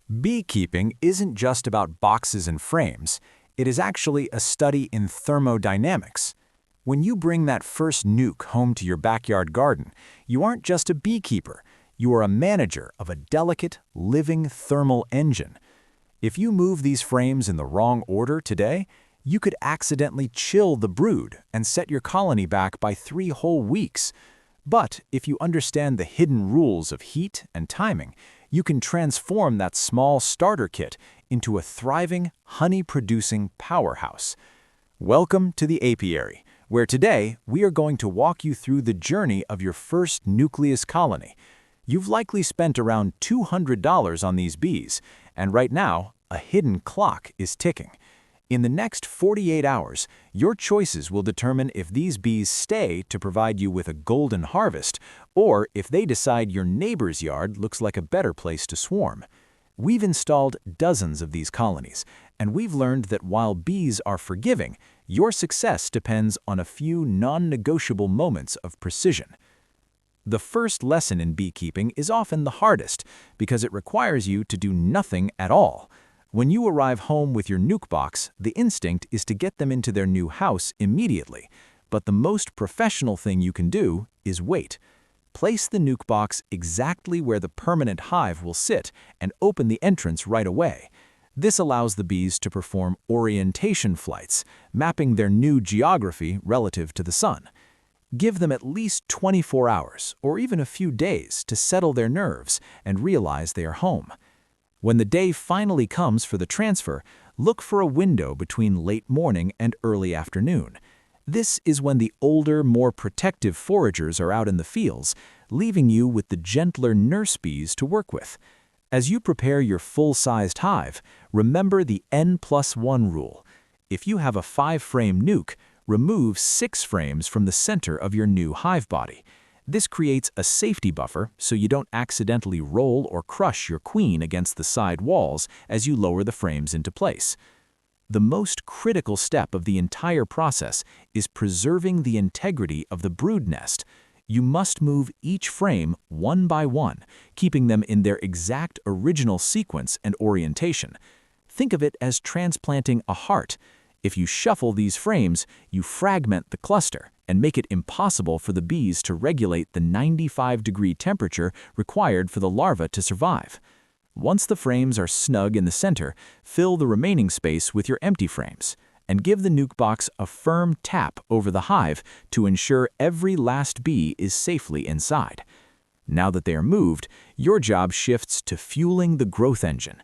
Beekeeping isn't just about boxes and frames. It is actually a study in thermodynamics. When you bring that first nuke home to your backyard garden, you aren't just a beekeeper. You are a manager of a delicate, living thermal engine. If you move these frames in the wrong order today, you could accidentally chill the brood and set your colony back by 3 whole weeks. But if you understand the hidden rules of heat and timing, you can transform that small starter kit into a thriving, honey-producing powerhouse. Welcome to the apiary, where today we are going to walk you through the journey of your first nucleus colony. You've likely spent around $200 on these bees, and right now, a hidden clock is ticking. In the next 48 hours, your choices will determine if these bees stay to provide you with a golden harvest, or if they decide your neighbor's yard looks like a better place to swarm. We've installed dozens of these colonies, and we've learned that while bees are forgiving, your success depends on a few non-negotiable moments of precision. The first lesson in beekeeping is often the hardest because it requires you to do nothing at all. When you arrive home with your nuke box, the instinct is to get them into their new house immediately. But the most professional thing you can do is wait. Place the nuke box exactly where the permanent hive will sit and open the entrance right away. This allows the bees to perform orientation flights, mapping their new geography relative to the sun. Give them at least 24 hours or even a few days to settle their nerves and realize they are home. When the day finally comes for the transfer, look for a window between late morning and early afternoon. This is when the older, more protective foragers are out in the fields, leaving you with the gentler nurse bees to work with. As you prepare your full-sized hive, remember the N+1 rule. If you have a 5-frame nuke, remove 6 frames from the center of your new hive body. This creates a safety buffer so you don't accidentally roll or crush your queen against the side walls as you lower the frames into place. The most critical step of the entire process is preserving the integrity of the brood nest. You must move each frame one by one, keeping them in their exact original sequence and orientation. Think of it as transplanting a heart. If you shuffle these frames, you fragment the cluster and make it impossible for the bees to regulate the 95-degree temperature required for the larva to survive. Once the frames are snug in the center, fill the remaining space with your empty frames, and give the nuke box a firm tap over the hive to ensure every last bee is safely inside. Now that they are moved, your job shifts to fueling the growth engine.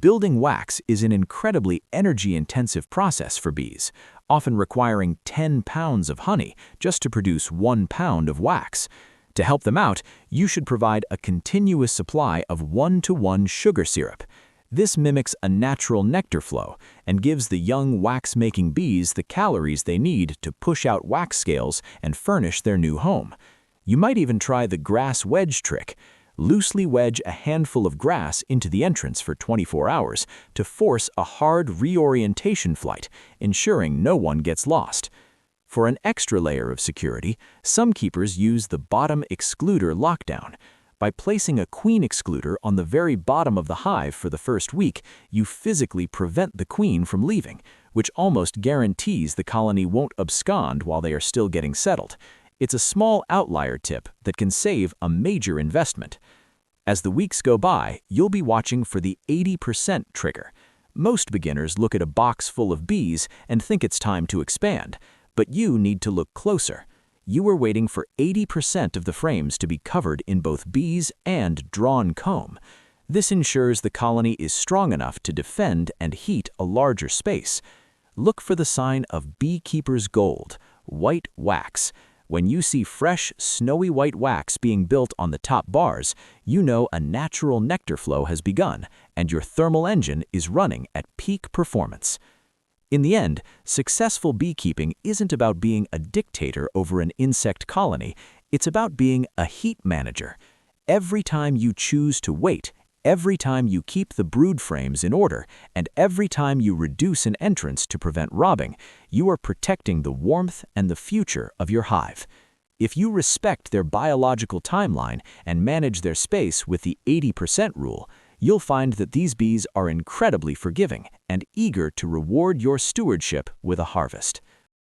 Building wax is an incredibly energy-intensive process for bees, often requiring 10 pounds of honey just to produce 1 pound of wax. To help them out, you should provide a continuous supply of 1-to-1 sugar syrup. This mimics a natural nectar flow and gives the young wax-making bees the calories they need to push out wax scales and furnish their new home. You might even try the grass wedge trick. Loosely wedge a handful of grass into the entrance for 24 hours to force a hard reorientation flight, ensuring no one gets lost. For an extra layer of security, some keepers use the bottom excluder lockdown. By placing a queen excluder on the very bottom of the hive for the first week, you physically prevent the queen from leaving, which almost guarantees the colony won't abscond while they are still getting settled. It's a small outlier tip that can save a major investment. As the weeks go by, you'll be watching for the 80% trigger. Most beginners look at a box full of bees and think it's time to expand, but you need to look closer. You are waiting for 80% of the frames to be covered in both bees and drawn comb. This ensures the colony is strong enough to defend and heat a larger space. Look for the sign of beekeeper's gold, white wax. When you see fresh, snowy white wax being built on the top bars, you know a natural nectar flow has begun and your thermal engine is running at peak performance. In the end, successful beekeeping isn't about being a dictator over an insect colony, it's about being a heat manager. Every time you choose to wait, every time you keep the brood frames in order, and every time you reduce an entrance to prevent robbing, you are protecting the warmth and the future of your hive. If you respect their biological timeline and manage their space with the 80% rule, you'll find that these bees are incredibly forgiving and eager to reward your stewardship with a harvest.